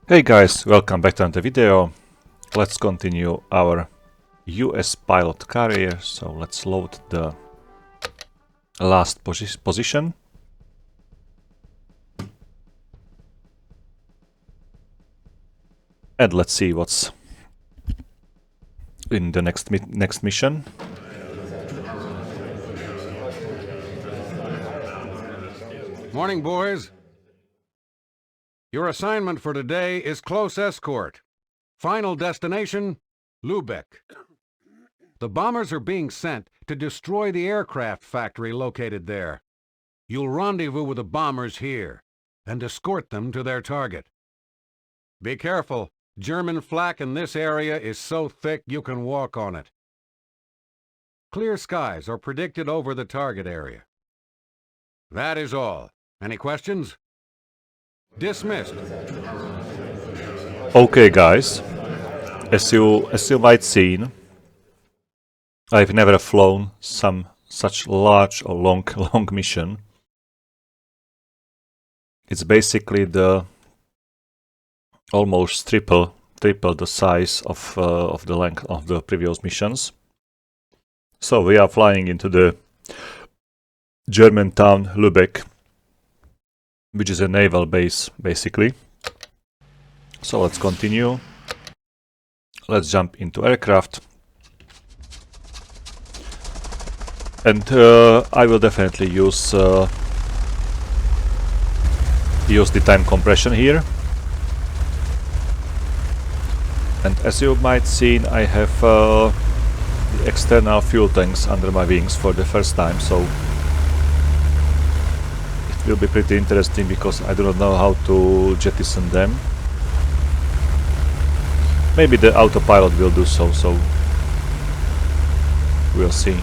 Hey guys, welcome back to the video. Let's continue our US pilot career. So let's load the last position. And let's see what's in the next mission. Morning, boys. Your assignment for today is close escort. Final destination, Lubeck. The bombers are being sent to destroy the aircraft factory located there. You'll rendezvous with the bombers here and escort them to their target. Be careful. German flak in this area is so thick you can walk on it. Clear skies are predicted over the target area. That is all. Any questions? Dismissed. Okay guys, as you might seen, I've never flown such large or long mission. It's basically the almost triple the size of the length of the previous missions. So we are flying into the German town Lubeck, which is a naval base basically. So let's continue. Let's jump into aircraft. And I will definitely use the time compression here. And as you might see, I have the external fuel tanks under my wings for the first time, so it will be pretty interesting because I do not know how to jettison them. Maybe the autopilot will do so, we'll see.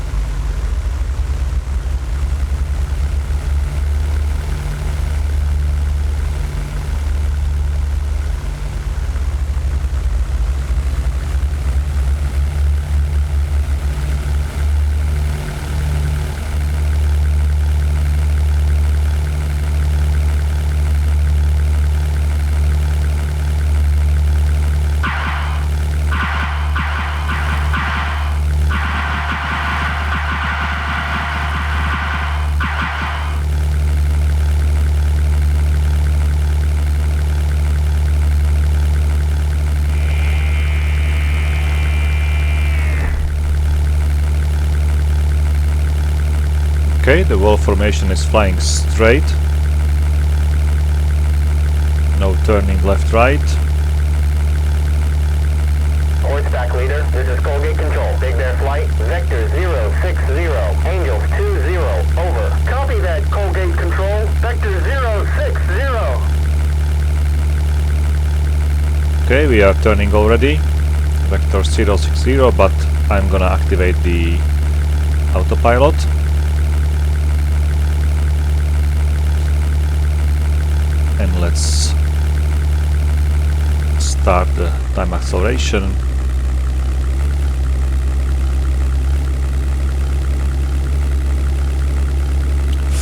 Okay, the wall formation is flying straight. No turning left, right. Horseback leader, this is Colgate Control. Big Bear Flight, Vector 060, Angels 20, over. Copy that, Colgate Control, Vector 060. Okay, we are turning already. Vector 060, but I'm gonna activate the autopilot. And let's start the time acceleration.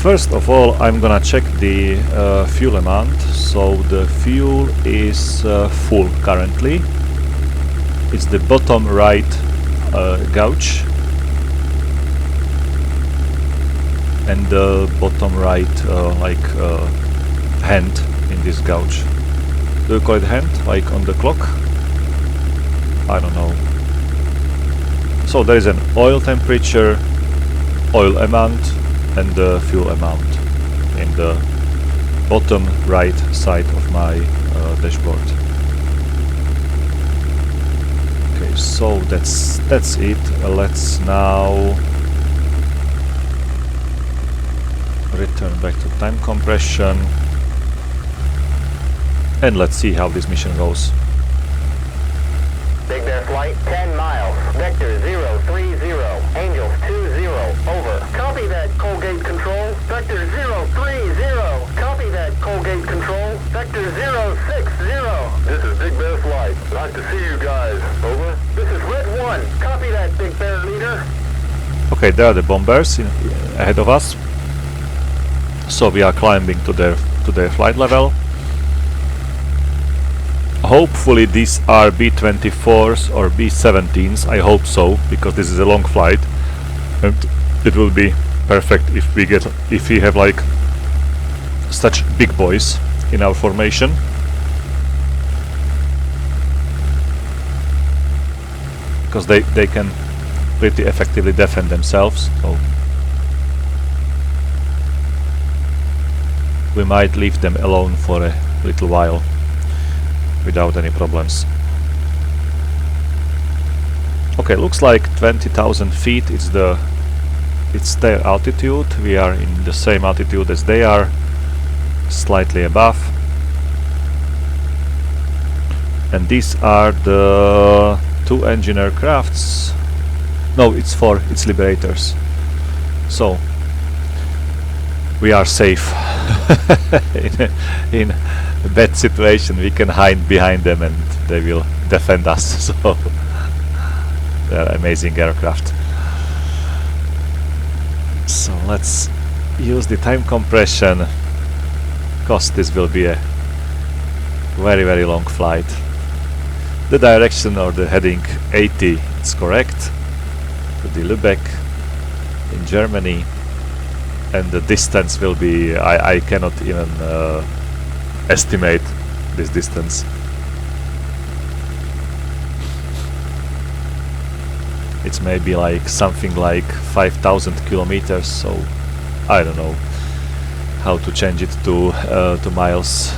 First of all, I'm gonna check the fuel amount. So the fuel is full currently. It's the bottom right gauge and the bottom right hand in this gauge. Do you call it hand, like on the clock? I don't know. So there is an oil temperature, oil amount and the fuel amount in the bottom right side of my dashboard. Okay, so that's it. Let's now return back to time compression. And let's see how this mission goes. Big Bear Flight, 10 miles, Vector 030, Angels 20, over. Copy that, Colgate Control, Vector 030. Copy that, Colgate Control, Vector 060. This is Big Bear Flight. Nice to see you guys, over. This is Red 1. Copy that, Big Bear leader. Okay, there are the bombers ahead of us. So we are climbing to their flight level. hopefully these are B-24s or B-17s. I hope so, because this is a long flight, and it will be perfect if we have like such big boys in our formation. Because they can pretty effectively defend themselves, so we might leave them alone for a little while without any problems. Okay, looks like 20,000 feet is it's their altitude. We are in the same altitude as they are, slightly above. And these are the 2 engine aircrafts. No, it's Liberators. So we are safe. in a bad situation we can hide behind them and they will defend us. So they are amazing aircraft. So let's use the time compression, because this will be a very, very long flight. The direction or the heading 80 is correct, to the Lubeck in Germany, and the distance will be, I cannot even estimate this distance. It's maybe like something like 5,000 kilometers, so I don't know how to change it to miles.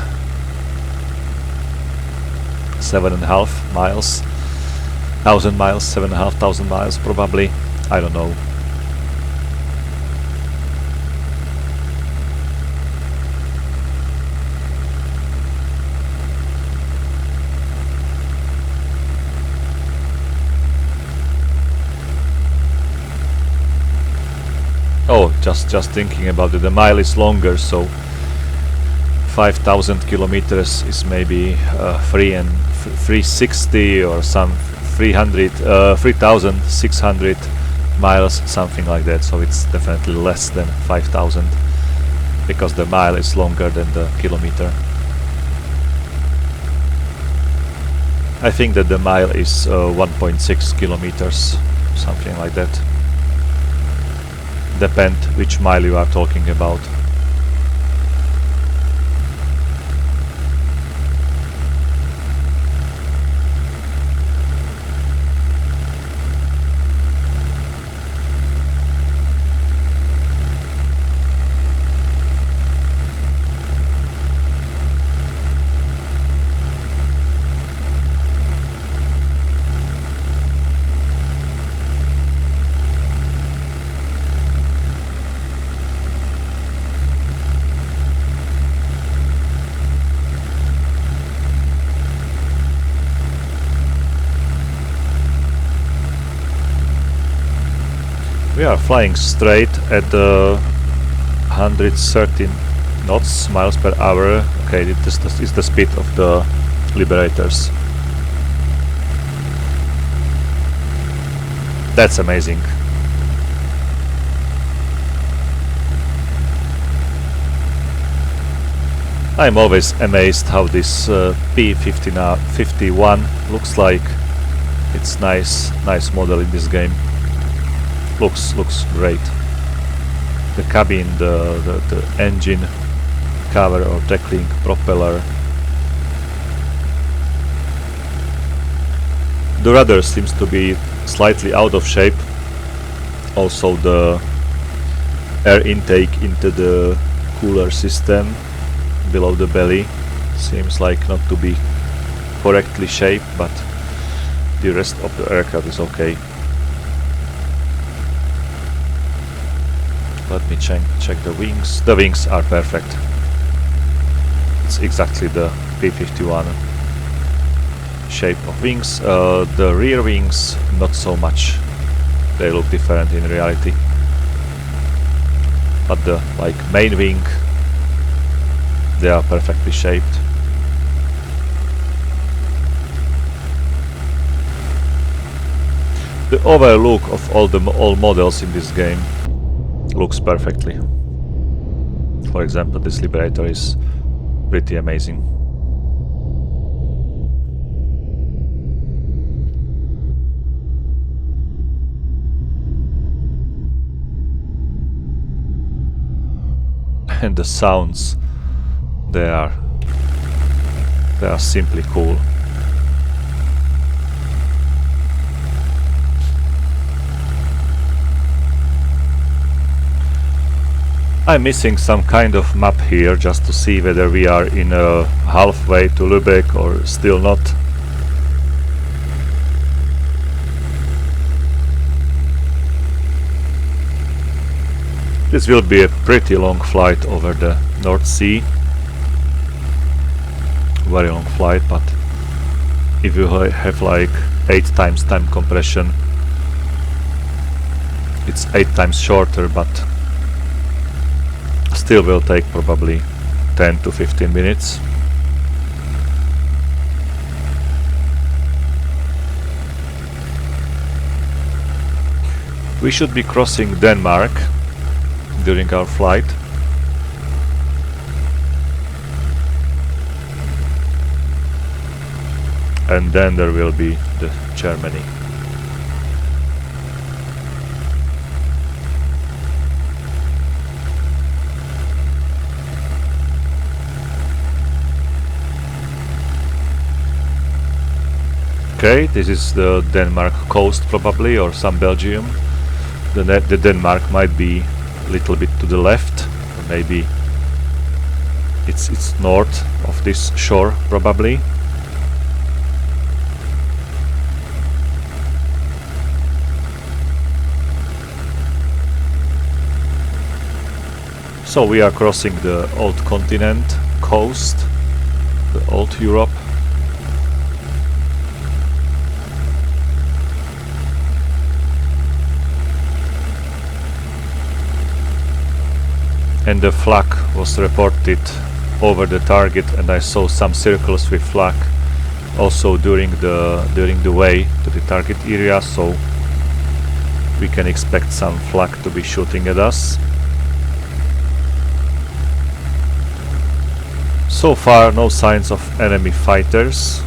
7.5 miles, 1,000 miles, 7,500 miles probably, I don't know. Oh, just thinking about it, the mile is longer, so 5,000 kilometers is maybe 360 or some 3,600 miles, something like that. So it's definitely less than 5,000, because the mile is longer than the kilometer. I think that the mile is 1.6 kilometers, something like that. Depend which mile you are talking about. We are flying straight at 113 knots, miles per hour. Okay, this is the speed of the Liberators. That's amazing. I'm always amazed how this P51 looks like. It's nice model in this game. Looks great. The cabin, the engine cover or tackling, propeller. The rudder seems to be slightly out of shape. Also the air intake into the cooler system below the belly seems like not to be correctly shaped, but the rest of the aircraft is okay. Let me check the wings. The wings are perfect. It's exactly the P51 shape of wings. The rear wings, not so much. They look different in reality. But the main wing, they are perfectly shaped. The overall look of all models in this game looks perfectly. For example, this Liberator is pretty amazing. and the sounds, they are simply cool. I'm missing some kind of map here just to see whether we are in halfway to Lubeck or still not. This will be a pretty long flight over the North Sea. Very long flight, but if you have like 8 times time compression, it's 8 times shorter, but still will take probably 10 to 15 minutes. We should be crossing Denmark during our flight. And then there will be the Germany. Okay, this is the Denmark coast probably, or some Belgium. The Denmark might be a little bit to the left, or maybe it's north of this shore probably. So we are crossing the old continent coast, the old Europe. And the flak was reported over the target, and I saw some circles with flak also during the way to the target area, so we can expect some flak to be shooting at us. So far no signs of enemy fighters,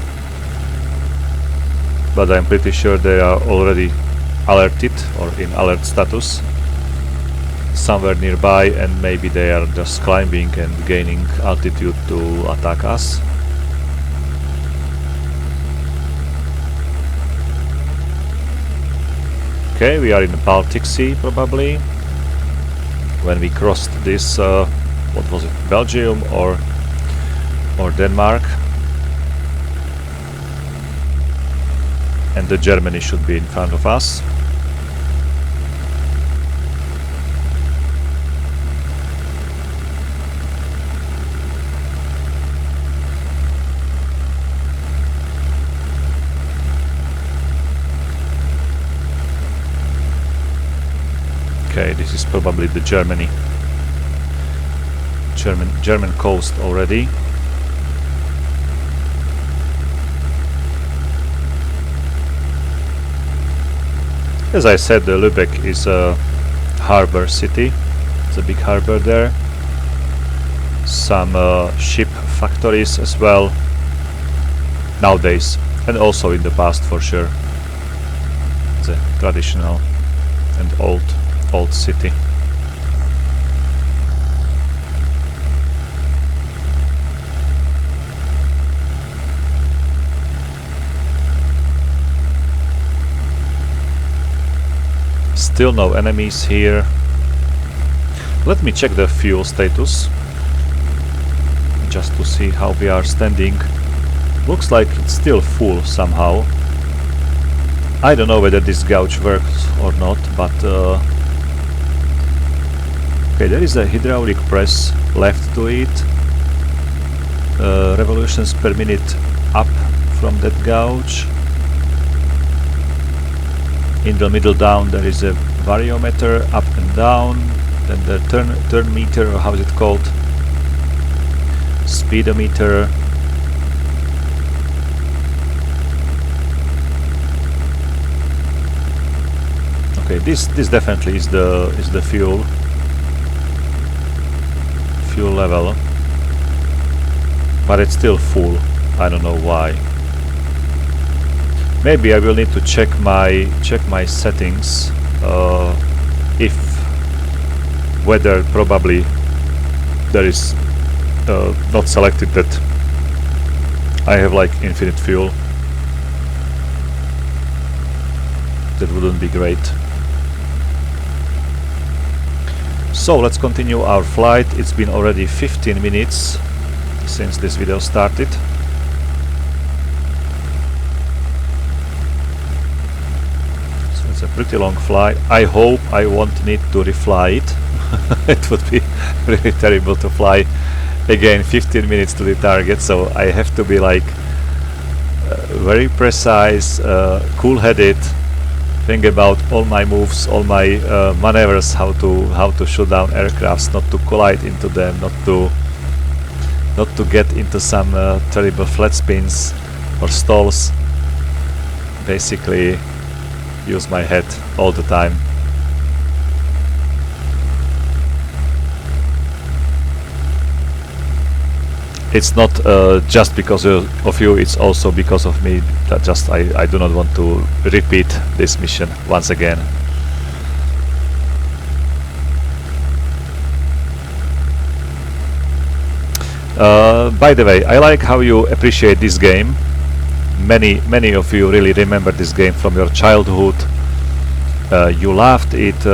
but I'm pretty sure they are already alerted or in alert status somewhere nearby, and maybe they are just climbing and gaining altitude to attack us. Okay, we are in the Baltic Sea probably when we crossed this what was it, Belgium or Denmark, and the Germany should be in front of us. Okay, this is probably the German coast already. As I said, Lubeck is a harbor city. It's a big harbor there. Some ship factories as well nowadays, and also in the past for sure. It's a traditional and old city. Still no enemies here. Let me check the fuel status just to see how we are standing. Looks like it's still full somehow. I don't know whether this gauge works or not, but okay, there is a hydraulic press left to it. Revolutions per minute up from that gauge. In the middle down there is a variometer up and down, then the turn meter, or how is it called, speedometer. Okay, this definitely is the fuel level, but it's still full. I don't know why. Maybe I will need to check my settings, if weather probably there is not selected that I have like infinite fuel. That wouldn't be great. So let's continue our flight. It's been already 15 minutes since this video started. So it's a pretty long flight. I hope I won't need to refly it. It would be really terrible to fly again 15 minutes to the target, so I have to be like very precise, cool-headed, think about all my moves, all my maneuvers, how to shoot down aircrafts, not to collide into them, not to get into some terrible flat spins or stalls. Basically use my head all the time. It's not just because of you, it's also because of me. That just I do not want to repeat this mission once again. By the way, I like how you appreciate this game. Many of you really remember this game from your childhood. You loved it.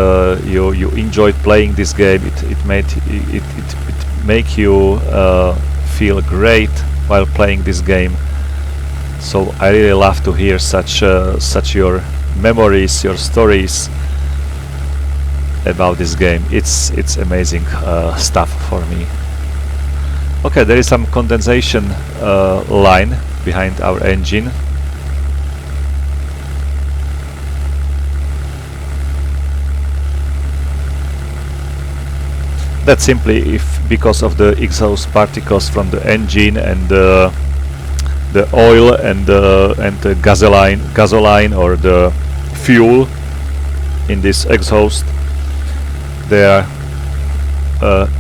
You enjoyed playing this game. It make you feel great while playing this game. So I really love to hear such your memories, your stories about this game. It's amazing stuff for me. Okay, there is some condensation line behind our engine. That's simply because of the exhaust particles from the engine and the oil and the gasoline or the fuel in this exhaust. They are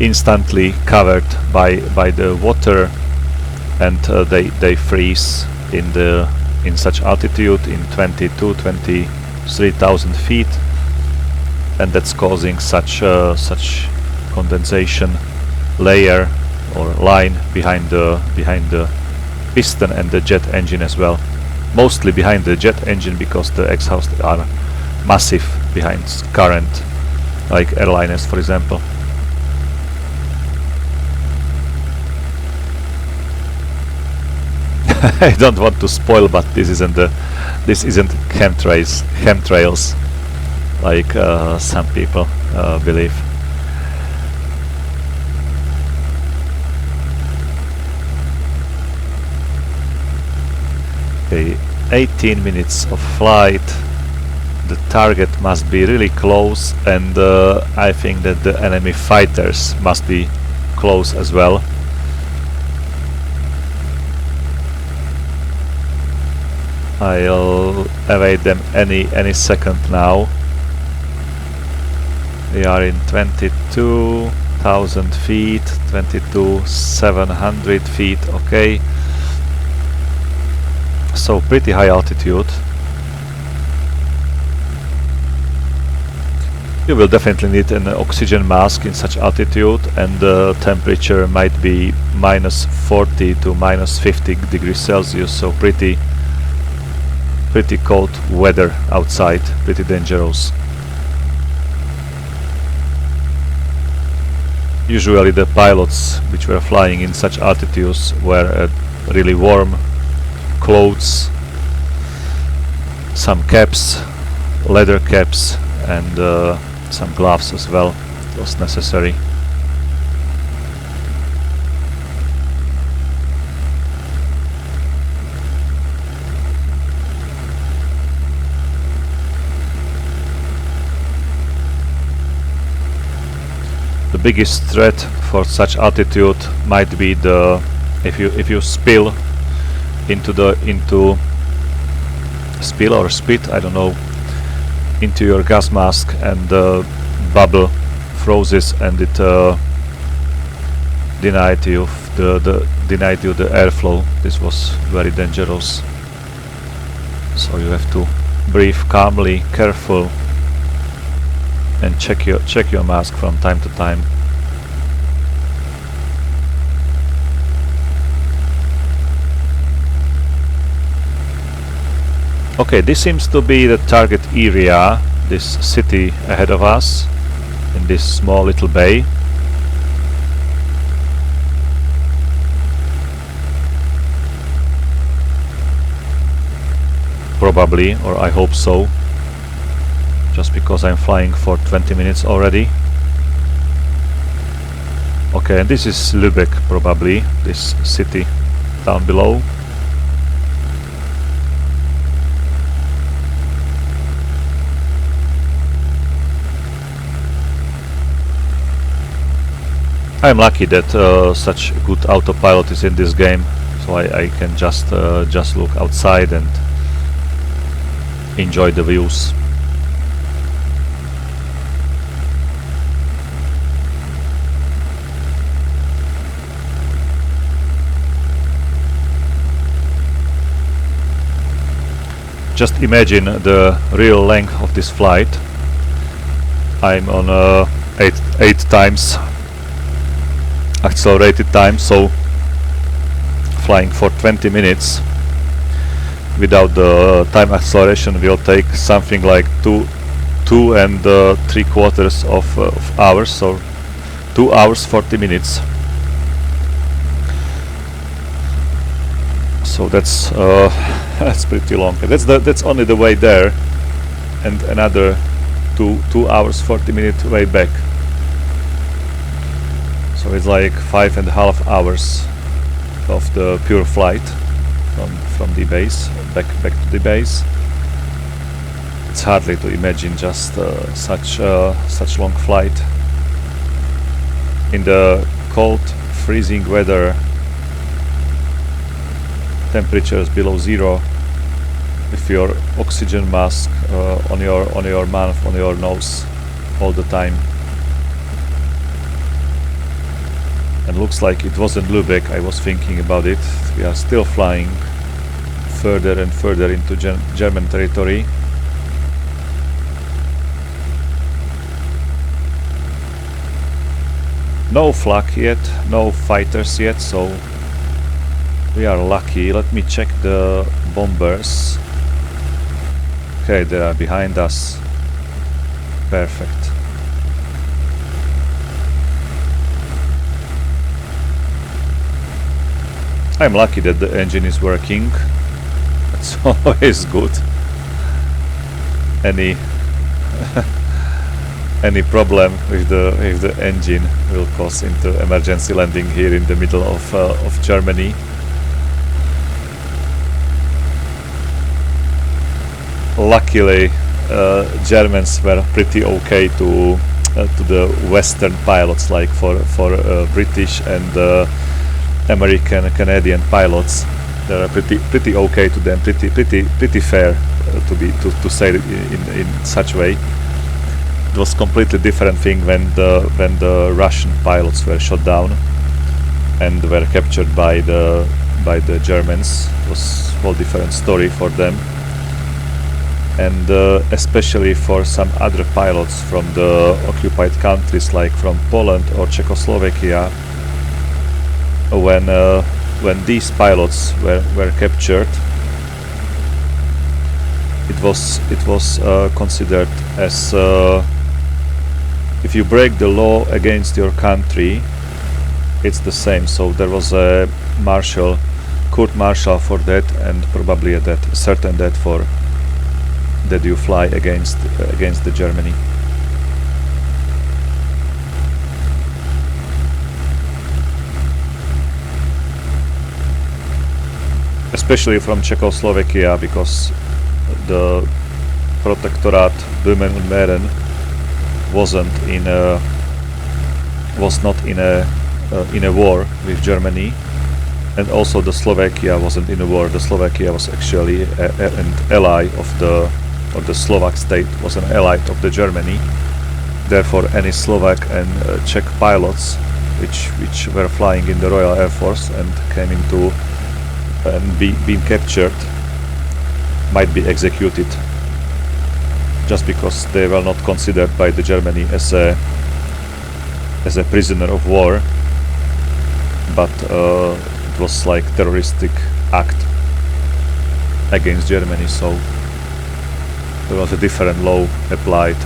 instantly covered by the water, and they freeze in such altitude, in 23,000 feet, and that's causing such condensation layer or line behind the piston and the jet engine as well. Mostly behind the jet engine because the exhausts are massive behind current, like airliners for example. I don't want to spoil, but this isn't chemtrails like some people believe. Okay, 18 minutes of flight. The target must be really close, and I think that the enemy fighters must be close as well. I'll evade them any second now. We are in 22,000 feet, 22,700 feet. Okay. So pretty high altitude. You will definitely need an oxygen mask in such altitude, and the temperature might be -40 to -50 degrees Celsius, so pretty cold weather outside, pretty dangerous. Usually the pilots which were flying in such altitudes wear really warm clothes, some caps, leather caps, and some gloves as well. It was necessary. The biggest threat for such altitude might be the if you spill into spill or spit, I don't know, into your gas mask, and the bubble freezes and it denied you the airflow. This was very dangerous. So you have to breathe calmly, careful, and check your mask from time to time. Okay, this seems to be the target area, this city ahead of us, in this small little bay. Probably, or I hope so, just because I'm flying for 20 minutes already. Okay, and this is Lubeck, probably, this city down below. I'm lucky that such good autopilot is in this game, so I can just look outside and enjoy the views. Just imagine the real length of this flight. I'm on 8 times accelerated time, so flying for 20 minutes without the time acceleration will take something like 2 and 3/4 of hours, so 2 hours 40 minutes. So that's that's pretty long. That's only the way there, and another 2 hours 40 minute way back. So it's like 5.5 hours of the pure flight from the base back to the base. It's hardly to imagine just such long flight in the cold, freezing weather, temperatures below zero, with your oxygen mask on your mouth, on your nose all the time. And looks like it wasn't Lubeck. I was thinking about it. We are still flying further and further into German territory. No flak yet, no fighters yet, so we are lucky. Let me check the bombers. Okay, they are behind us. Perfect. I'm lucky that the engine is working. That's always good. Any any problem with the engine will cause into emergency landing here in the middle of Germany. Luckily, Germans were pretty okay to the Western pilots, like for British and American, Canadian pilots. They are pretty okay to them, pretty fair, to say it in such way. It was completely different thing when the Russian pilots were shot down and were captured by the Germans. It was a whole different story for them, and especially for some other pilots from the occupied countries, like from Poland or Czechoslovakia. When these pilots were captured, it was considered as if you break the law against your country, it's the same. So there was a court martial for that, and probably a certain death for that you fly against the Germany. Especially from Czechoslovakia, because the Protectorate Böhmen und Mähren was not in a war with Germany, and also the Slovakia wasn't in a war. The Slovakia was actually an ally of the Slovak state, was an ally of the Germany. Therefore, any Slovak and Czech pilots which were flying in the Royal Air Force and came into and being captured might be executed, just because they were not considered by the Germany as a prisoner of war, but it was like terroristic act against Germany. So There was a different law applied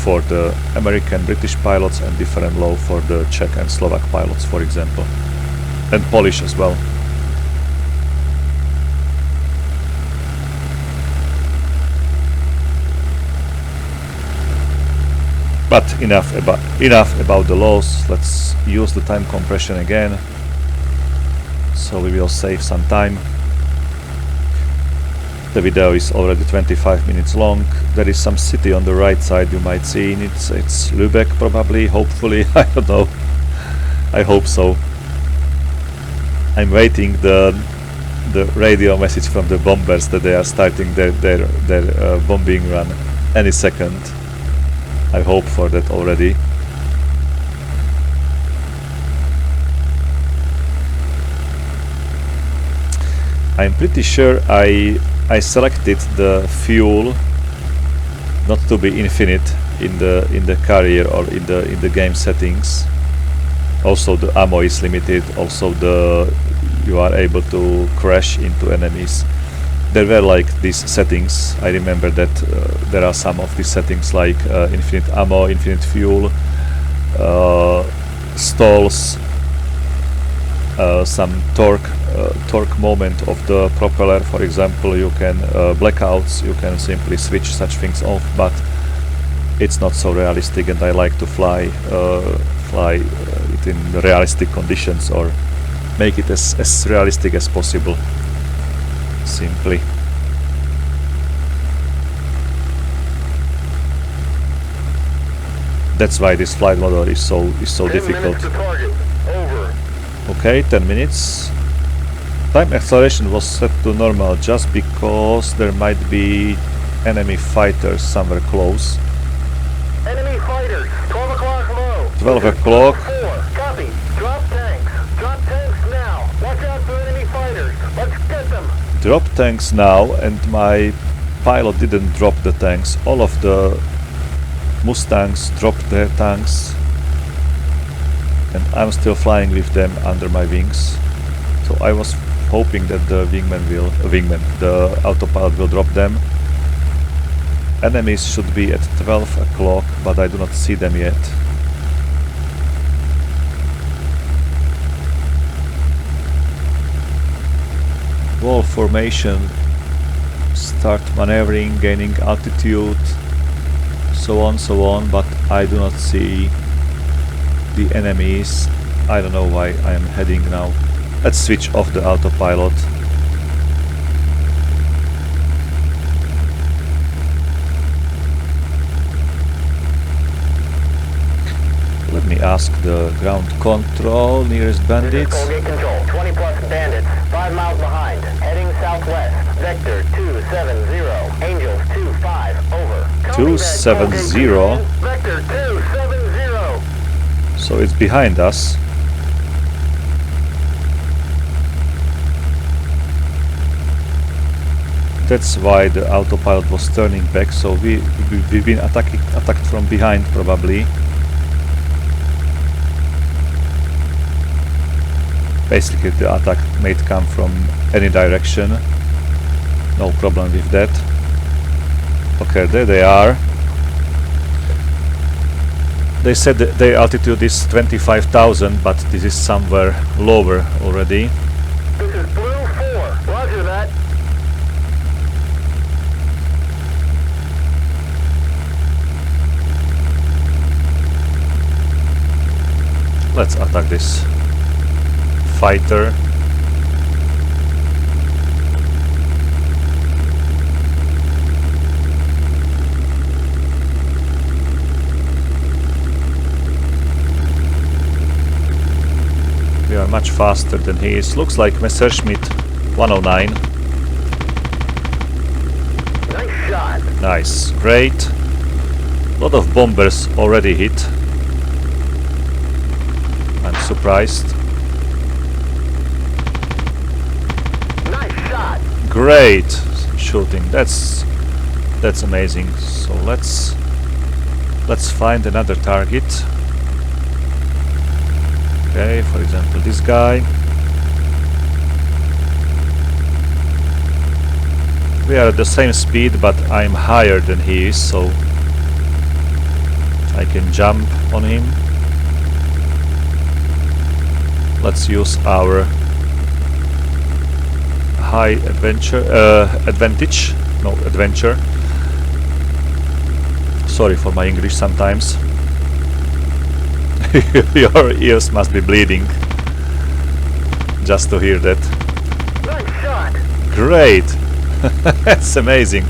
for the American British pilots and different law for the Czech and Slovak pilots, for example, and Polish as well. But enough about the laws. Let's use the time compression again, so we will save some time. The video is already 25 minutes long. There is some city on the right side, you might see. It's Lubeck, probably, hopefully. I don't know. I hope so. I'm waiting the radio message from the bombers that they are starting their bombing run any second. I hope for that already. I'm pretty sure I selected the fuel not to be infinite in the carrier or in the game settings. Also the ammo is limited. Also you are able to crash into enemies. There were like these settings. I remember that there are some of these settings like infinite ammo, infinite fuel, stalls, some torque moment of the propeller, for example. You can blackouts, you can simply switch such things off, but it's not so realistic, and I like to fly it in realistic conditions, or make it as realistic as possible, simply. That's why this flight model is so difficult. Okay, 10 minutes. Time acceleration was set to normal just because there might be enemy fighters somewhere close. Enemy fighters, 12 o'clock low. 12 o'clock. Copy. Drop tanks. Drop tanks now. Watch out for enemy fighters. Let's get them. Drop tanks now, and my pilot didn't drop the tanks. All of the Mustangs dropped their tanks, and I'm still flying with them under my wings. So I was hoping that the the autopilot will drop them. Enemies should be at 12 o'clock, but I do not see them yet. Wall formation, start maneuvering, gaining altitude, so on, but I do not see the enemies. I don't know why I am heading now. Let's switch off the autopilot. Let me ask the ground control, nearest bandits. Colgate control, 20 plus bandits, 5 miles behind, heading southwest, vector 270, Angels 25, over. 270. Vector 270. So it's behind us. That's why the autopilot was turning back, so we've been attacked from behind, probably. Basically the attack may come from any direction. No problem with that. Okay, there they are. They said that their altitude is 25,000, but this is somewhere lower already. This is Blue 4, roger that. Let's attack this fighter. We are much faster than he is. Looks like Messerschmitt 109. Nice shot. Nice, great. A lot of bombers already hit. I'm surprised. Nice shot. Great shooting. That's amazing. So let's find another target. Okay, for example, this guy. We are at the same speed, but I'm higher than he is, so I can jump on him. Let's use our high advantage. Sorry for my English sometimes. Your ears must be bleeding just to hear that. Nice shot. Great! That's amazing.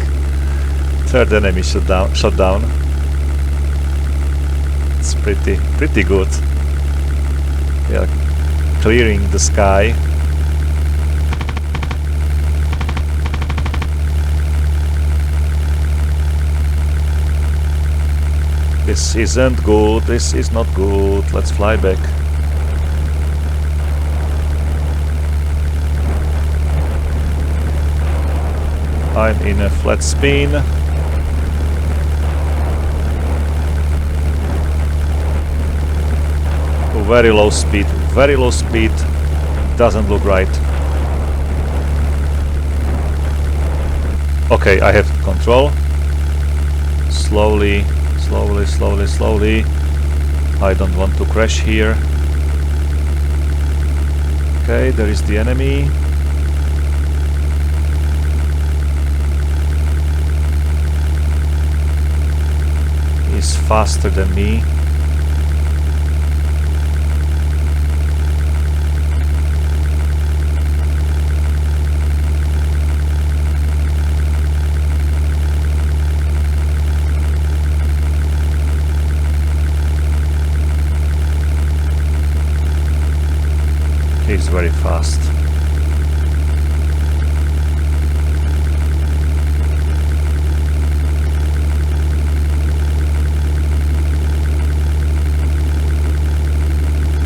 Third enemy shot down. It's pretty good. We are clearing the sky. This isn't good. This is not good. Let's fly back. I'm in a flat spin. Very low speed. Very low speed. Doesn't look right. Okay, I have control. Slowly. Slowly. I don't want to crash here. Okay, there is the enemy. He's faster than me. He's very fast.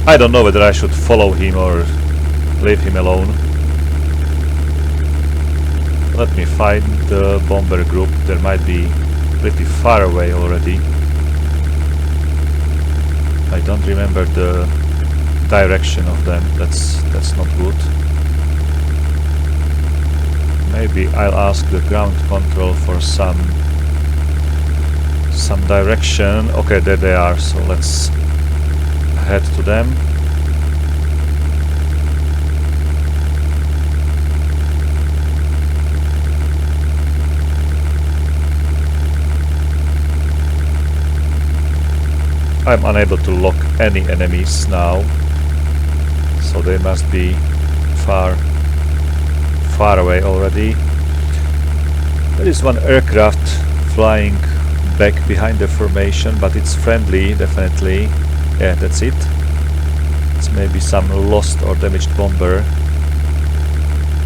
I don't know whether I should follow him or leave him alone. Let me find the bomber group. There might be pretty far away already. I don't remember the direction of them. That's not good. Maybe I'll ask the ground control for some direction. Okay, there they are, so let's head to them. I'm unable to lock any enemies now, so they must be far away already. There is one aircraft flying back behind the formation, but it's friendly, definitely. Yeah, that's it. It's maybe some lost or damaged bomber.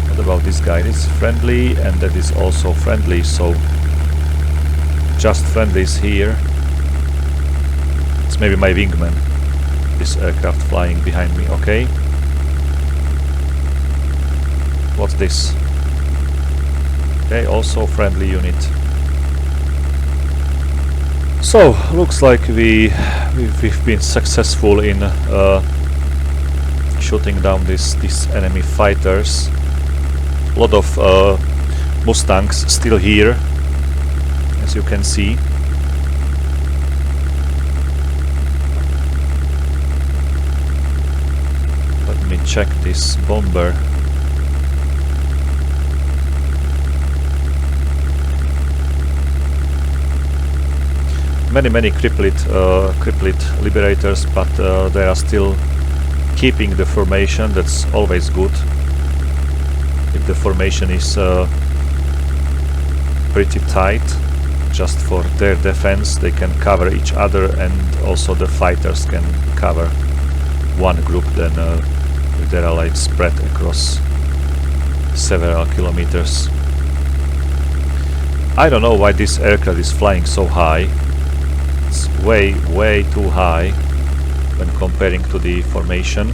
What about this guy? It's friendly, and that is also friendly, so just friendlies here. It's maybe my wingman, this aircraft flying behind me. Okay. What's this? Okay, also friendly unit. So, looks like we've been successful in shooting down these enemy fighters. A lot of Mustangs still here, as you can see. Let me check this bomber. Many crippled liberators, but they are still keeping the formation. That's always good. If the formation is pretty tight, just for their defense, they can cover each other, and also the fighters can cover one group. Then if they are like spread across several kilometers. I don't know why this aircraft is flying so high. It's way too high when comparing to the formation.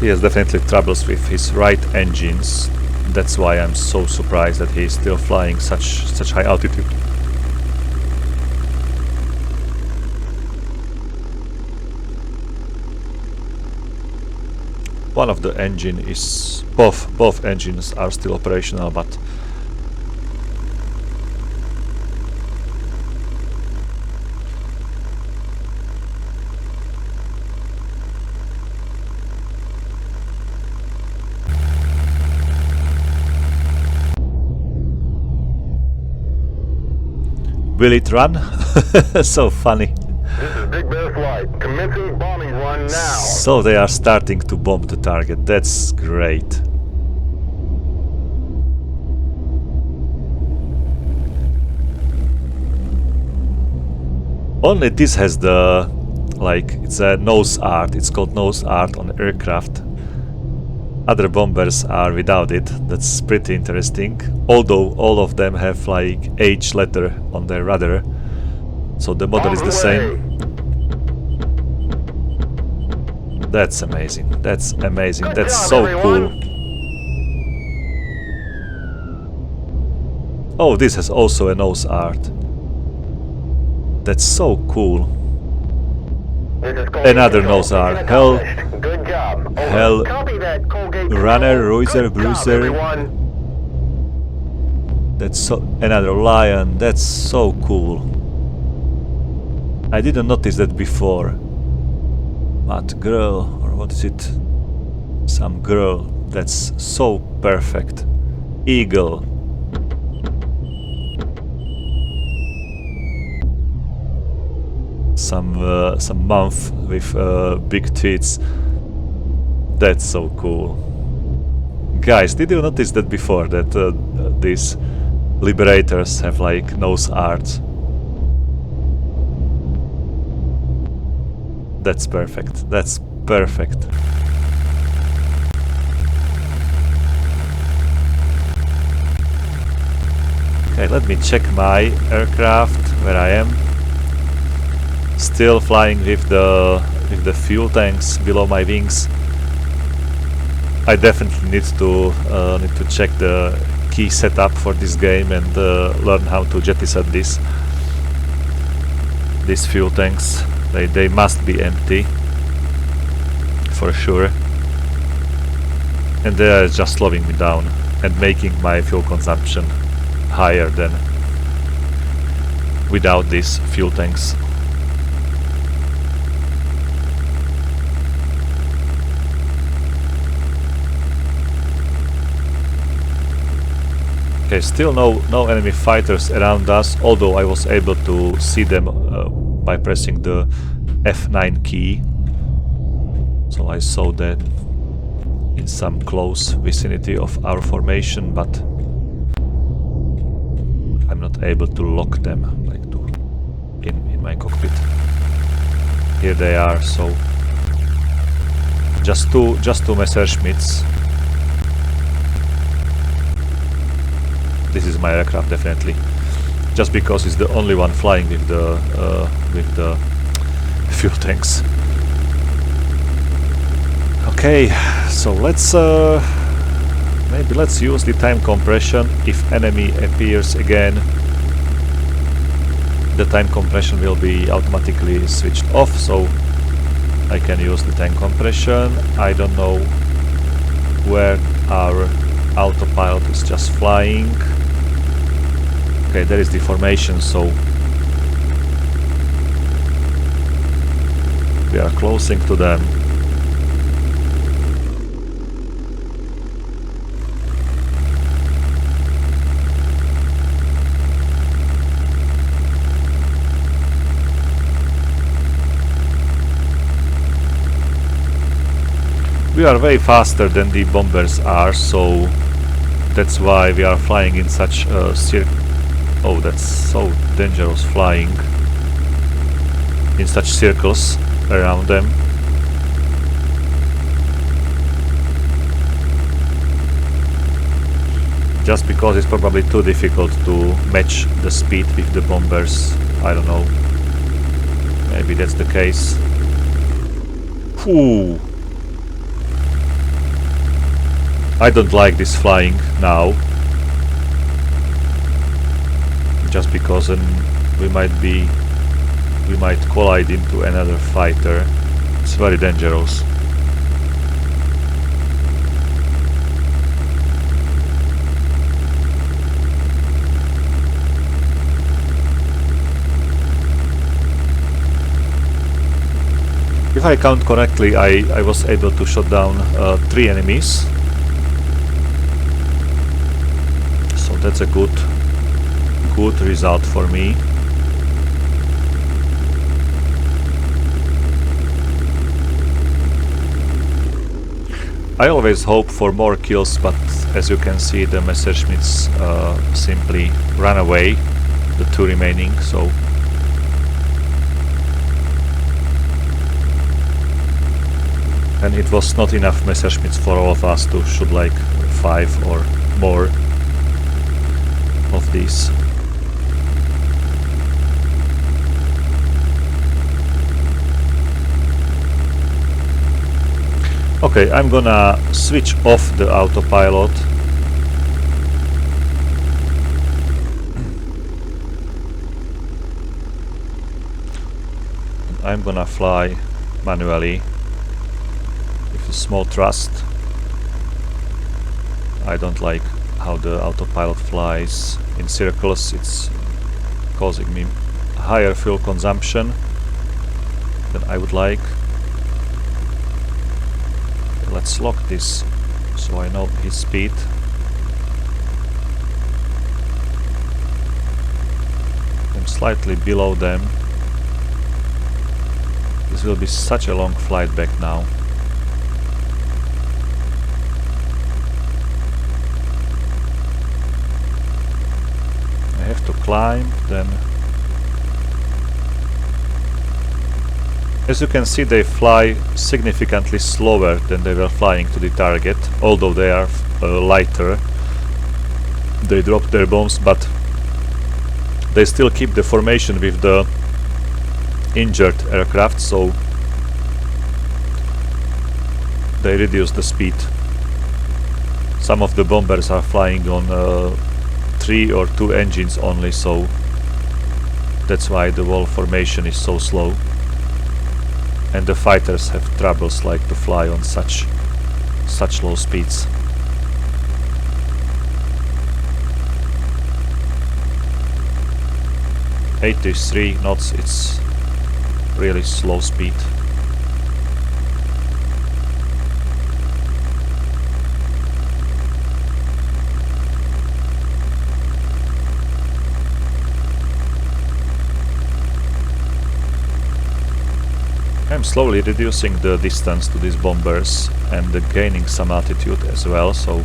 He has definitely troubles with his right engines. That's why I'm so surprised that he is still flying such high altitude. One of the engine is... both engines are still operational, but... Will it run? So funny. This is Big Bear Flight. Commencing bombing run now. So they are starting to bomb the target. That's great. Only this has the... like, it's a nose art. It's called nose art on aircraft. Other bombers are without it. That's pretty interesting. Although all of them have like H letter on their rudder. So the model is the same. That's amazing. That's amazing. Good That's job, so everyone. cool. Oh, this has also a nose art. That's so cool. This is Colgate Another Control. nose art. Mission Hell, accomplished. Good job. Over. hell, Copy that, Colgate Control. runner, Ruizer, Good job, bruiser. everyone. That's so... another lion. That's so cool. I didn't notice that before. But girl, or what is it? Some girl. That's so perfect. Eagle. Some month with big tits. That's so cool. Guys, did you notice that before, that these liberators have like nose art? That's perfect. That's perfect. Okay, let me check my aircraft where I am. Still flying with the fuel tanks below my wings. I definitely need to check the key setup for this game and learn how to jettison these fuel tanks. They must be empty for sure, and they are just slowing me down and making my fuel consumption higher than without these fuel tanks. Okay, still no enemy fighters around us, although I was able to see them by pressing the F9 key. So I saw them in some close vicinity of our formation, but I'm not able to lock them like in my cockpit. Here they are, so just two Messerschmitts. This is my aircraft, definitely, just because it's the only one flying with the fuel tanks. Okay, so let's maybe let's use the time compression. If enemy appears again, the time compression will be automatically switched off, so I can use the time compression. I don't know where our autopilot is just flying. Okay, there is the formation, so we are closing to them. We are way faster than the bombers are, so that's why we are flying in such a oh, that's so dangerous, flying in such circles around them. Just because it's probably too difficult to match the speed with the bombers. I don't know. Maybe that's the case. Whew. I don't like this flying now. Just because we might collide into another fighter. It's very dangerous. If I count correctly, I was able to shot down 3 enemies. So that's a good result for me. I always hope for more kills, but as you can see, the Messerschmitts simply ran away, the 2 remaining, so and it was not enough Messerschmitts for all of us to shoot like 5 or more of these. Okay, I'm gonna switch off the autopilot. I'm gonna fly manually with a small thrust. I don't like how the autopilot flies in circles. It's causing me higher fuel consumption than I would like. Let's lock this so I know his speed. I'm slightly below them. This will be such a long flight back now. I have to climb, then... As you can see, they fly significantly slower than they were flying to the target, although they are lighter. They drop their bombs, but they still keep the formation with the injured aircraft, so they reduce the speed. Some of the bombers are flying on 3 or 2 engines only, so that's why the wall formation is so slow. And the fighters have troubles like to fly on such low speeds. "83 knots, it's really slow speed. I'm slowly reducing the distance to these bombers and gaining some altitude as well, so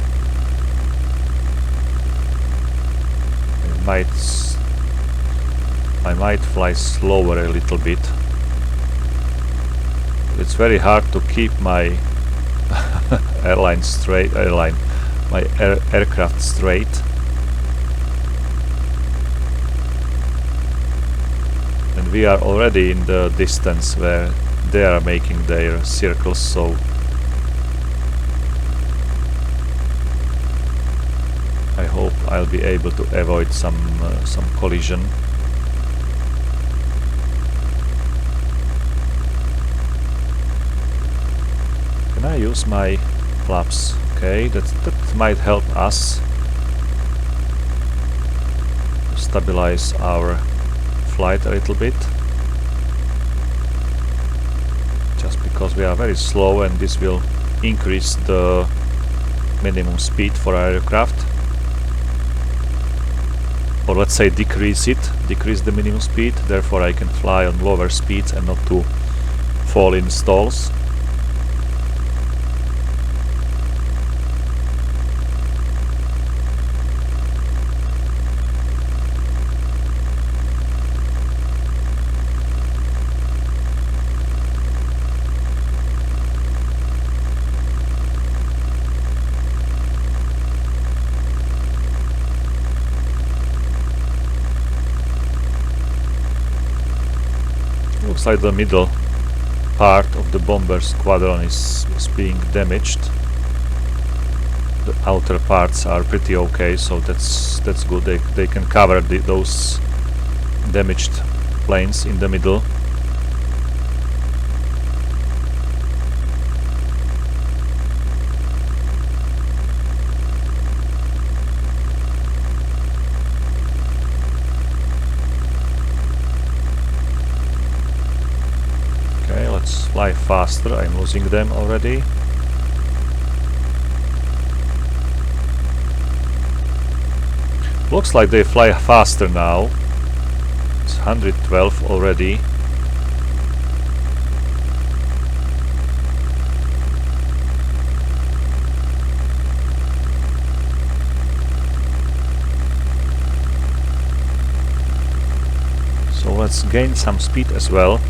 I might fly slower a little bit. It's very hard to keep my aircraft straight. And we are already in the distance where they are making their circles, so I hope I'll be able to avoid some collision. Can I use my flaps? Okay, that might help us stabilize our flight a little bit. Just because we are very slow, and this will increase the minimum speed for our aircraft. Or let's say decrease the minimum speed, therefore I can fly on lower speeds and not to fall in stalls. Looks like the middle part of the bomber squadron is being damaged. The outer parts are pretty okay, so that's good. They can cover those damaged planes in the middle. Fly faster. I'm losing them already. Looks like they fly faster now. It's 112 already. So let's gain some speed as well.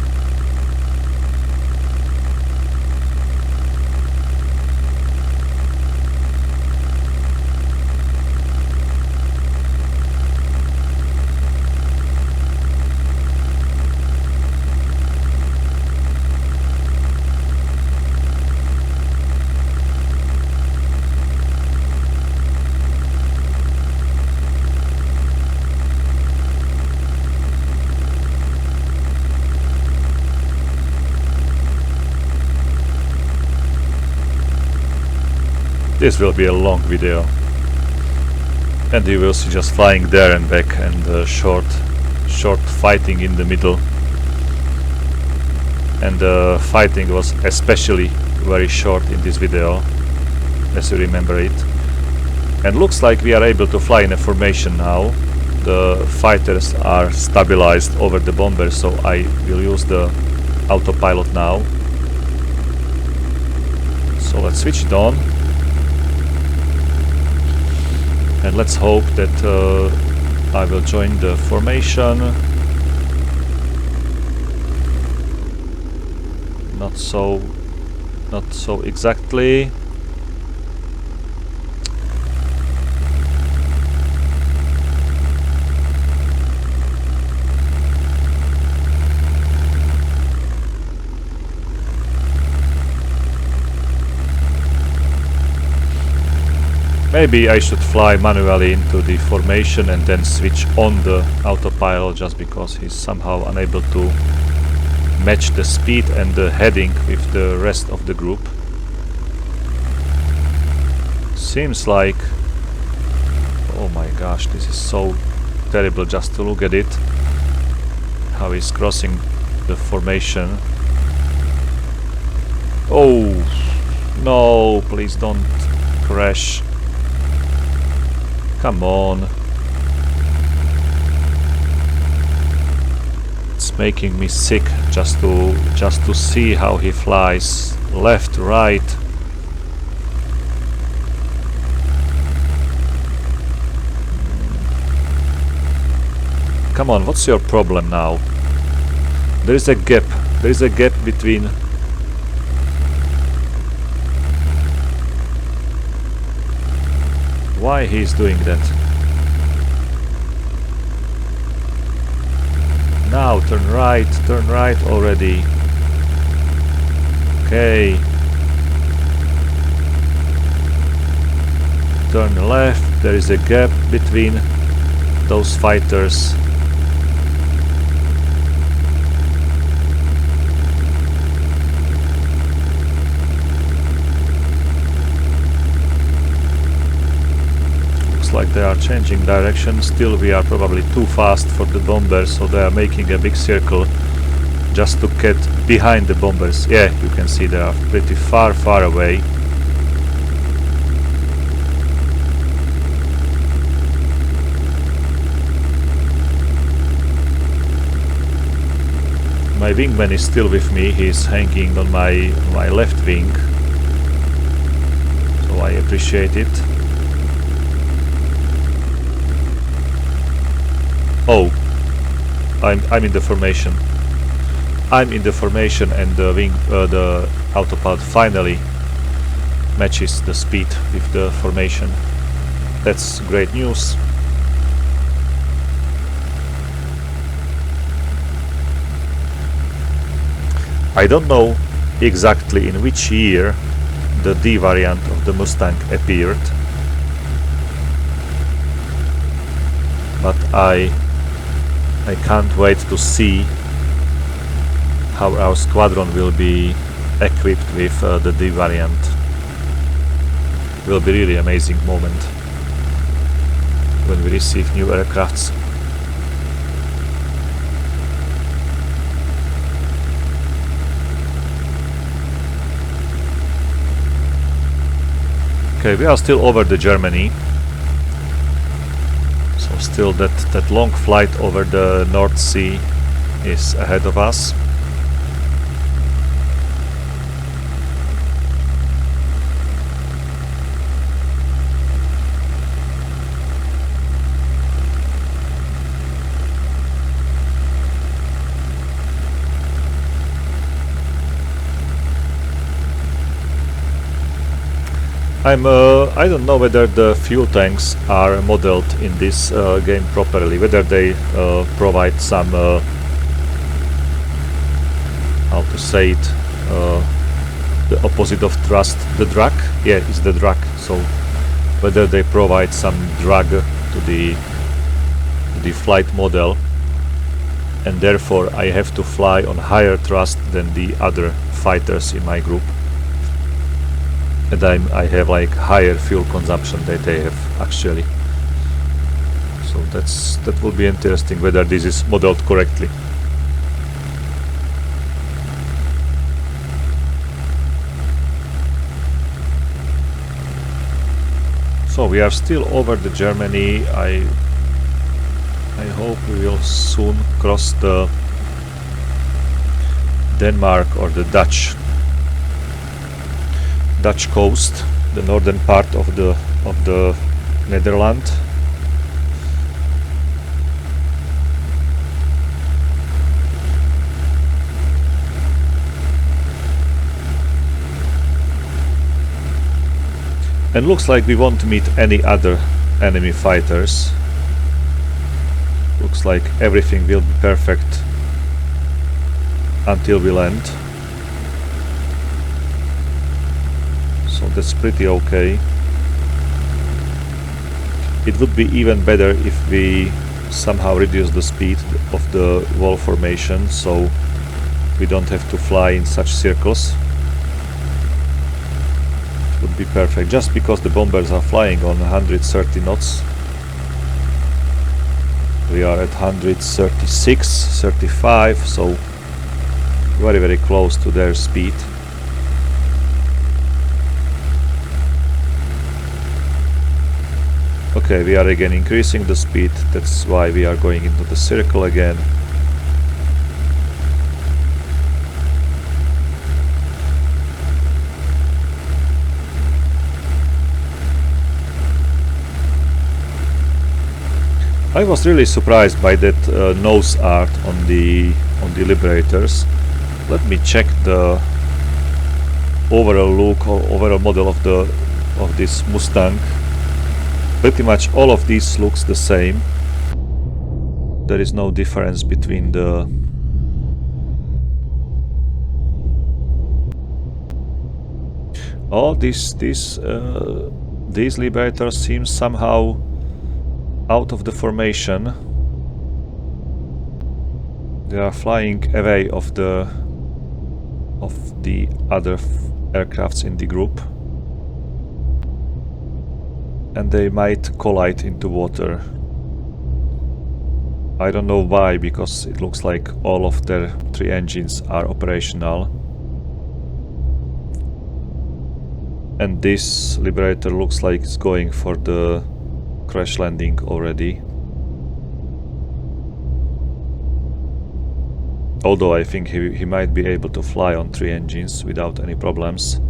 This will be a long video, and you will see just flying there and back, and short fighting in the middle. And the fighting was especially very short in this video, as you remember it. And looks like we are able to fly in a formation now. The fighters are stabilized over the bomber, so I will use the autopilot now. So let's switch it on. And let's hope that I will join the formation. Not so exactly. Maybe I should fly manually into the formation and then switch on the autopilot, just because he's somehow unable to match the speed and the heading with the rest of the group. Seems like... oh my gosh, this is so terrible just to look at it. How he's crossing the formation. Oh no, please don't crash. Come on. It's making me sick just to see how he flies. Left, right. Come on, what's your problem now? There is a gap. There is a gap between... Why he's doing that? Now turn right already. Okay. Turn left, there is a gap between those fighters. Like they are changing direction. Still we are probably too fast for the bombers, so they are making a big circle just to get behind the bombers. Yeah, you can see they are pretty far away. My wingman is still with me. He's hanging on my left wing, so I appreciate it. Oh, I'm in the formation. I'm in the formation, and the autopilot finally matches the speed with the formation. That's great news. I don't know exactly in which year the D variant of the Mustang appeared, but I can't wait to see how our squadron will be equipped with the D variant. Will be really amazing moment when we receive new aircrafts. Okay, we are still over the Germany. So still that long flight over the North Sea is ahead of us. I don't know whether the fuel tanks are modeled in this game properly, whether they provide some, how to say it, the opposite of thrust, the drag? Yeah, it's the drag, so whether they provide some drag to the flight model, and therefore I have to fly on higher thrust than the other fighters in my group. And I have like higher fuel consumption that they have actually. So that will be interesting whether this is modeled correctly. So we are still over the Germany. I hope we will soon cross the Denmark or the Dutch coast, the northern part of the Netherlands. And looks like we won't meet any other enemy fighters. Looks like everything will be perfect until we land. So that's pretty okay. It would be even better if we somehow reduce the speed of the wall formation, so we don't have to fly in such circles. It would be perfect, just because the bombers are flying on 130 knots. We are at 136, 35, so very, very close to their speed. Okay, we are again increasing the speed, that's why we are going into the circle again. I was really surprised by that nose art on the Liberators. Let me check the overall look or overall model of this Mustang. Pretty much all of these looks the same. There is no difference between the these Liberators seem somehow out of the formation. They are flying away of the other aircrafts in the group. And they might collide into water. I don't know why, because it looks like all of their 3 engines are operational. And this Liberator looks like it's going for the crash landing already. Although I think he might be able to fly on 3 engines without any problems.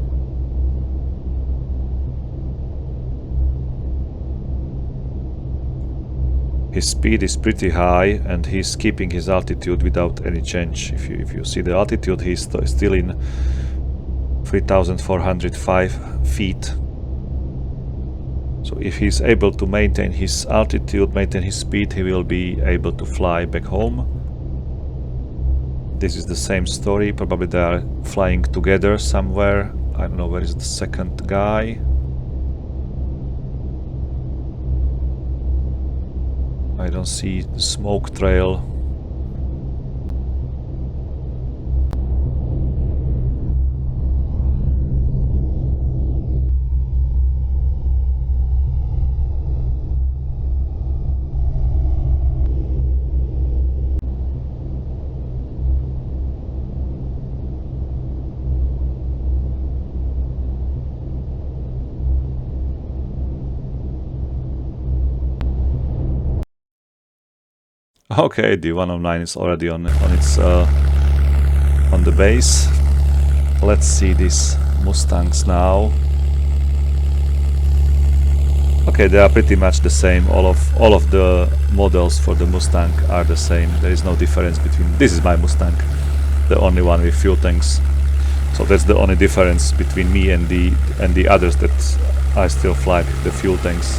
His speed is pretty high and he's keeping his altitude without any change. If you see the altitude, he's still in 3,405 feet. So if he's able to maintain his altitude, maintain his speed, he will be able to fly back home. This is the same story. Probably they are flying together somewhere. I don't know where is the second guy. I don't see the smoke trail. Okay, the 109 is already on its on the base. Let's see these Mustangs now. Okay, they are pretty much the same. All of the models for the Mustang are the same. There is no difference between. This is my Mustang, the only one with fuel tanks. So that's the only difference between me and the others that I still fly with the fuel tanks.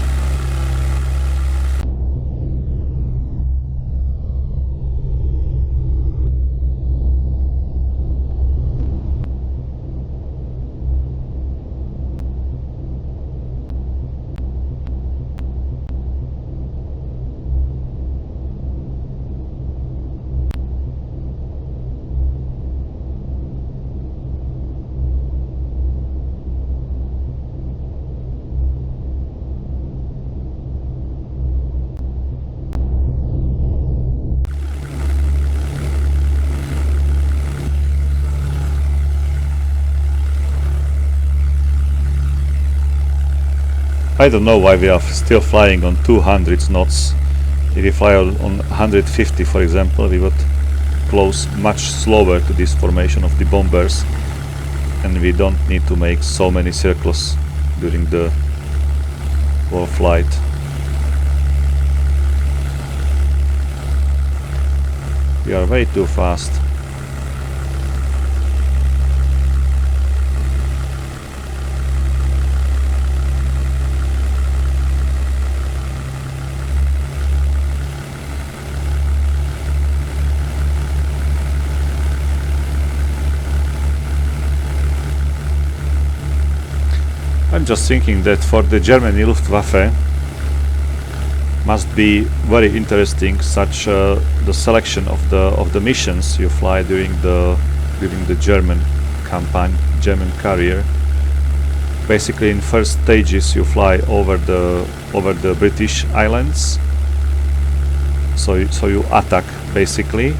I don't know why we are still flying on 200 knots. If we fly on 150, for example, we would close much slower to this formation of the bombers, and we don't need to make so many circles during the whole flight. We are way too fast. I'm just thinking that for the Germany Luftwaffe must be very interesting such the selection of the missions you fly during the German campaign, German carrier. Basically, in first stages you fly over the British islands. So you attack basically.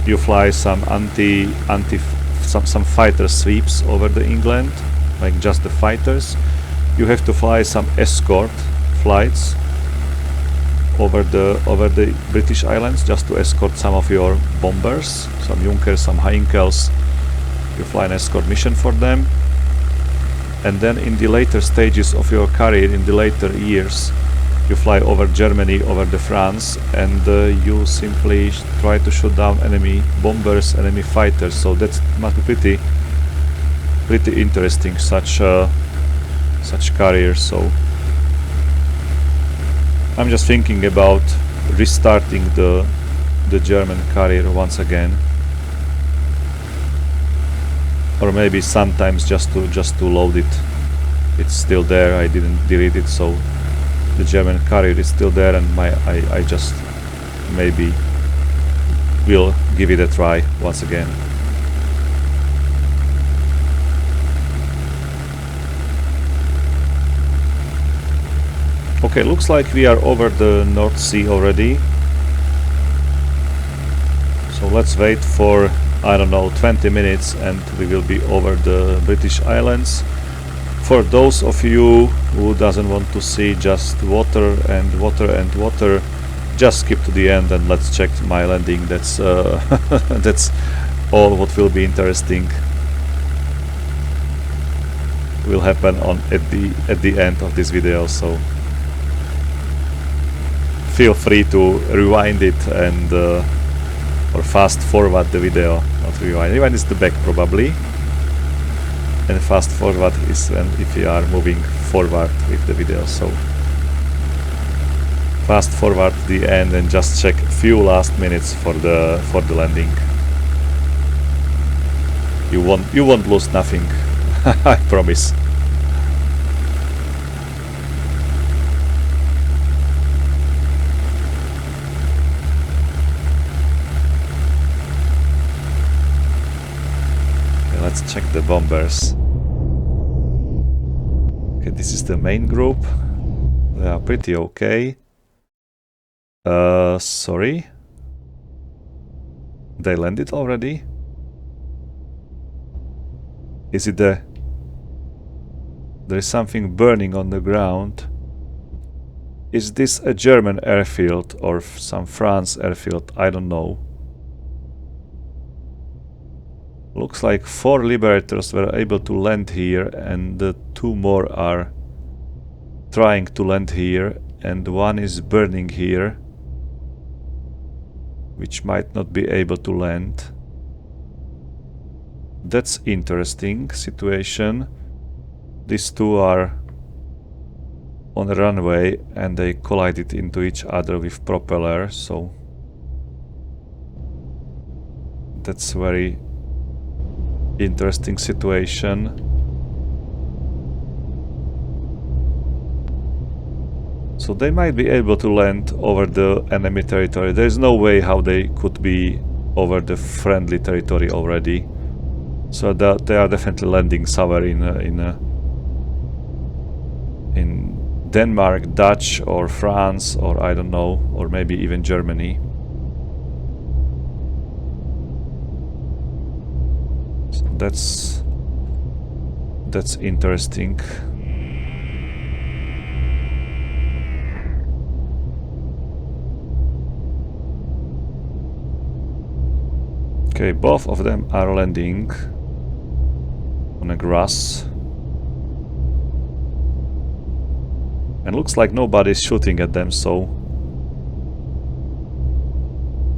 You fly some some fighter sweeps over the England, like just the fighters. You have to fly some escort flights over the British islands just to escort some of your bombers, some Junkers, some Heinkels. You fly an escort mission for them, and then in the later stages of your career, in the later years, you fly over Germany, over the France, and you simply try to shoot down enemy bombers, enemy fighters. So that must be pretty interesting, such carriers. So I'm just thinking about restarting the German carrier once again, or maybe sometimes just to load it. It's still there. I didn't delete it, so the German carrier is still there, and I just maybe will give it a try once again. Okay, looks like we are over the North Sea already. So let's wait for, I don't know, 20 minutes and we will be over the British Islands. For those of you who doesn't want to see just water and water and water, just skip to the end and let's check my landing. That's that's all what will be interesting. Will happen at the end of this video. So feel free to rewind it and or fast forward the video. Not rewind. Rewind is the back probably. And fast forward is when if you are moving forward with the video. So fast forward the end and just check few last minutes for the landing. You won't lose nothing. I promise. Okay, let's check the bombers. Okay, this is the main group. They are pretty okay. Sorry. They landed already? Is it the... There is something burning on the ground. Is this a German airfield or some France airfield? I don't know. Looks like 4 Liberators were able to land here, and 2 more are trying to land here, and 1 is burning here, which might not be able to land. That's interesting situation. These 2 are on the runway and they collided into each other with propeller, so that's very interesting situation. So they might be able to land over the enemy territory. There is no way how they could be over the friendly territory already. So that they are definitely landing somewhere in Denmark, Dutch, or France, or I don't know, or maybe even Germany. So that's interesting. Okay, both of them are landing on a grass. And looks like nobody's shooting at them, so...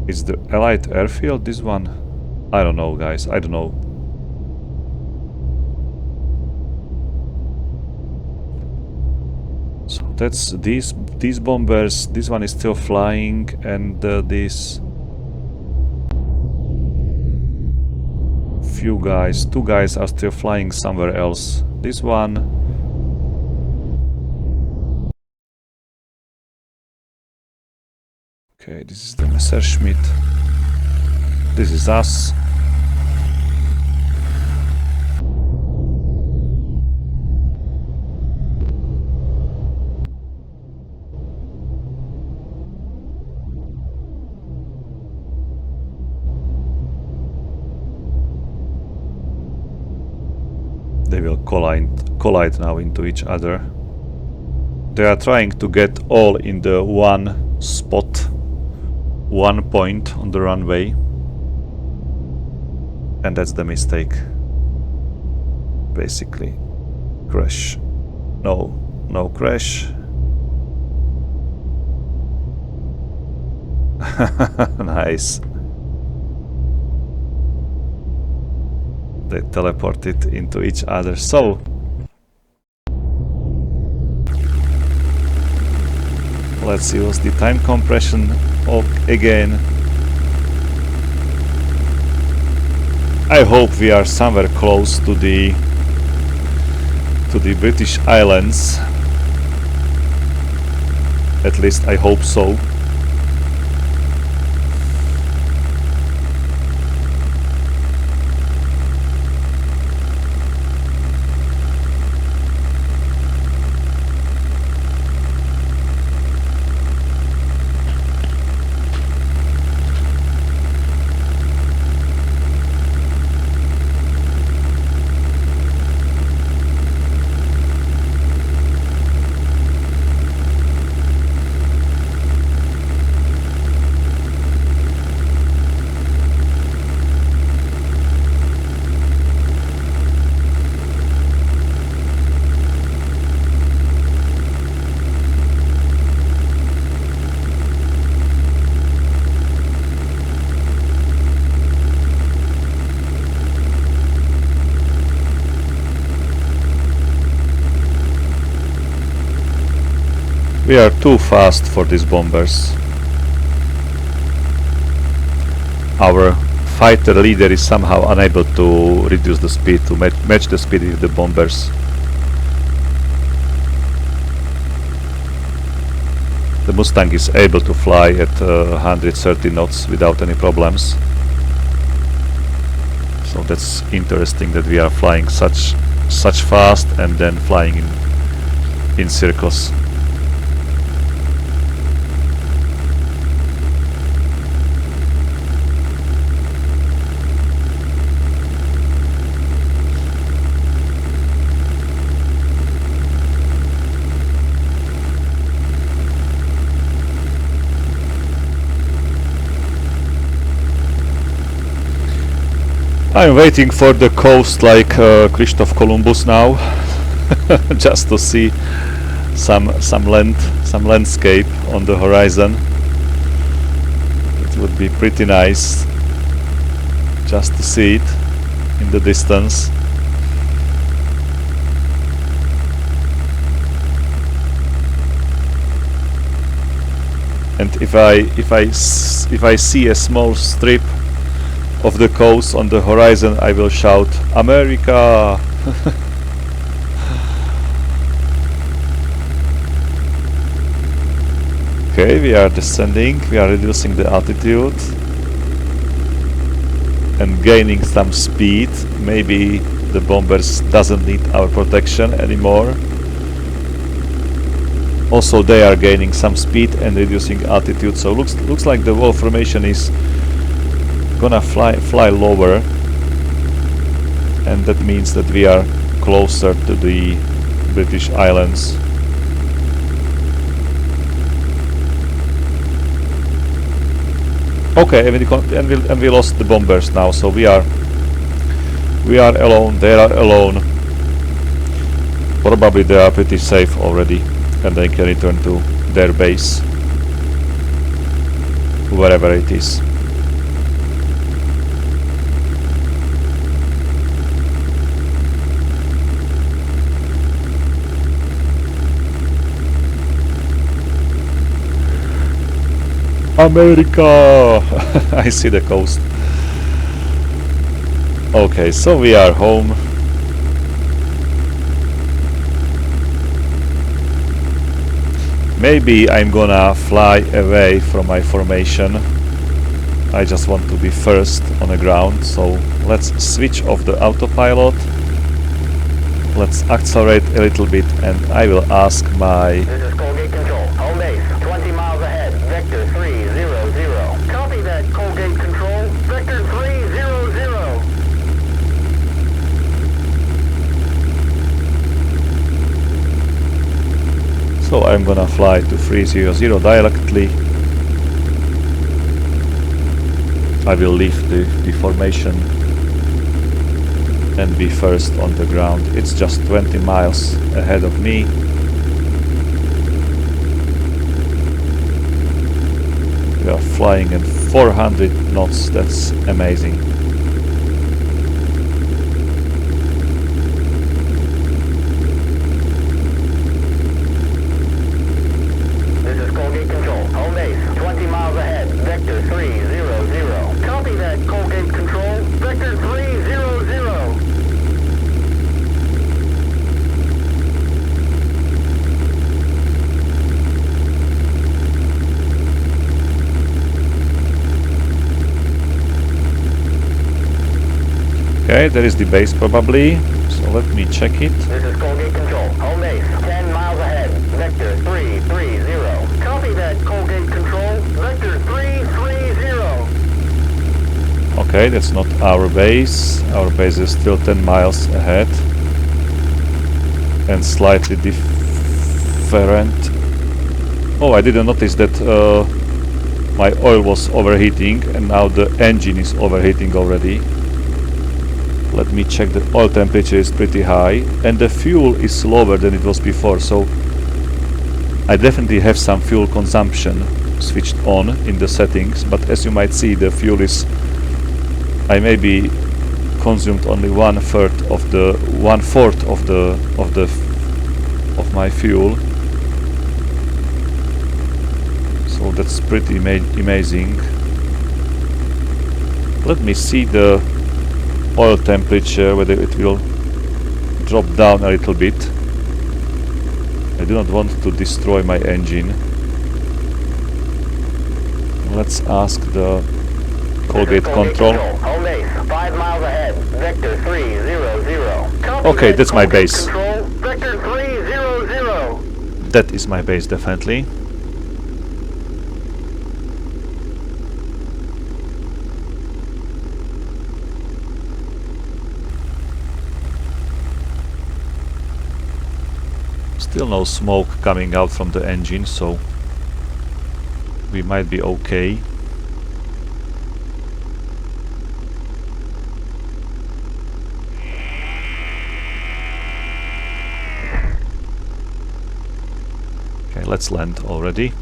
Is the Allied airfield this one? I don't know, guys, I don't know. So that's these bombers. This one is still flying, and these few guys, 2 guys are still flying somewhere else. This one... Okay, this is the Messerschmitt. This is us. They will collide now into each other. They are trying to get all in the one spot, 1 point on the runway, and that's the mistake. Basically, crash. No crash. Nice. They teleported into each other. So let's use the time compression again. I hope we are somewhere close to the British Islands. At least I hope so. We are too fast for these bombers. Our fighter leader is somehow unable to reduce the speed to match the speed with the bombers. The Mustang is able to fly at 130 knots without any problems. So that's interesting that we are flying such fast and then flying in circles. I'm waiting for the coast like Christoph Columbus now, just to see some landscape on the horizon. It would be pretty nice just to see it in the distance. And if I see a small strip of the coast on the horizon, I will shout America. Okay, we are descending, we are reducing the altitude and gaining some speed. Maybe the bombers doesn't need our protection anymore. Also they are gaining some speed and reducing altitude, so looks like the wall formation is gonna fly lower, and that means that we are closer to the British Islands. Okay, and we lost the bombers now, so we are alone, they are alone. Probably they are pretty safe already, and they can return to their base, wherever it is. America! I see the coast. Okay, so we are home. Maybe I'm gonna fly away from my formation. I just want to be first on the ground, so let's switch off the autopilot. Let's accelerate a little bit, and I will ask my... This is Colgate Control. Home base, 20 miles ahead. Vector 300. Copy that, Colgate Control. Vector 300. So I'm gonna fly to 300 directly. I will leave the formation and be first on the ground. It's just 20 miles ahead of me. We are flying at 400 knots, that's amazing. This is Colgate Control. Home base, 20 miles ahead. Vector 300. Copy that, Colgate Control. Vector 300. Okay, there is the base probably, so let me check it. This is Colgate Control. Home base, 10 miles ahead. Vector 330. Copy that, Colgate Control. Vector 330. Okay, that's not our base. Our base is still 10 miles ahead and slightly different. Oh, I didn't notice that my oil was overheating, and now the engine is overheating already. Let me check. The oil temperature is pretty high and the fuel is lower than it was before, so I definitely have some fuel consumption switched on in the settings, but as you might see, the fuel is... I maybe consumed only 1/4 of my fuel, so that's pretty amazing. Let me see the oil temperature, whether it will drop down a little bit. I do not want to destroy my engine. Let's ask the Colgate Control. Home base, 5 miles ahead. Vector 300. Copy Okay, that, that's my Colgate base. Control. Vector 300. That is my base, definitely. Still no smoke coming out from the engine, so we might be okay. let's land already.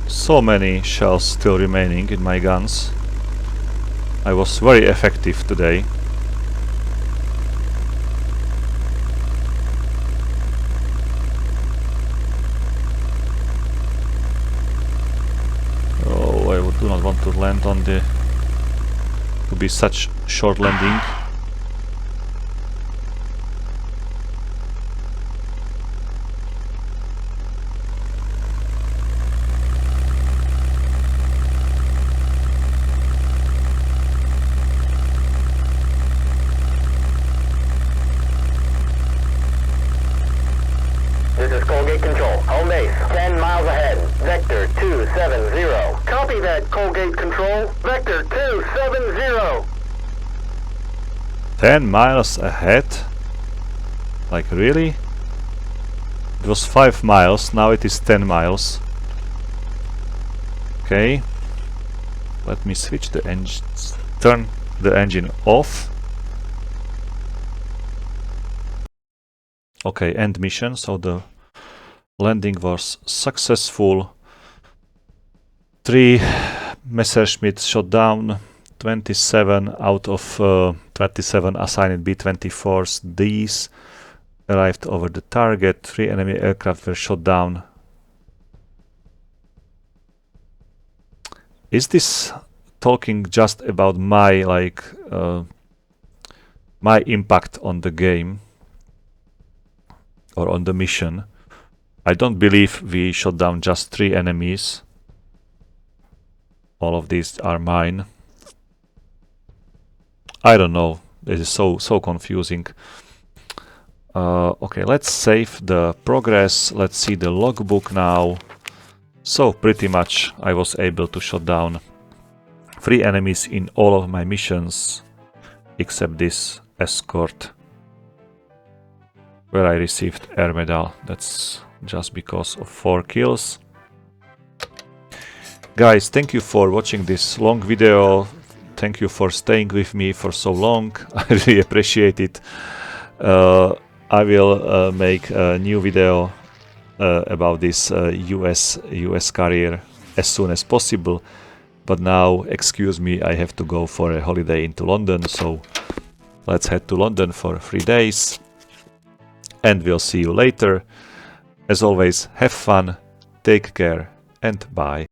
So many shells still remaining in my guns. I was very effective today. Oh, I do not want to land on the... to be such short landing. This is Colgate Control. Home base, 10 miles ahead. Vector 270. Copy that, Colgate Control. Vector 270. 10 miles ahead? Like, really? It was 5 miles, now it is 10 miles. Okay. Let me switch the engine, turn the engine off. Okay, end mission, so the landing was successful. 3 Messerschmitt shot down, 27 out of 27 assigned B-24s. These arrived over the target. 3 enemy aircraft were shot down. Is this talking just about my my impact on the game or on the mission? I don't believe we shot down just 3 enemies. All of these are mine. I don't know. This is so confusing. Okay, let's save the progress. Let's see the logbook now. So pretty much I was able to shot down 3 enemies in all of my missions, except this escort, where I received air medal. That's just because of 4 kills. Guys, thank you for watching this long video. Thank you for staying with me for so long. I really appreciate it. I will make a new video about this US carrier as soon as possible. But now, excuse me, I have to go for a holiday into London. So let's head to London for 3 days. And we'll see you later. As always, have fun, take care, and bye.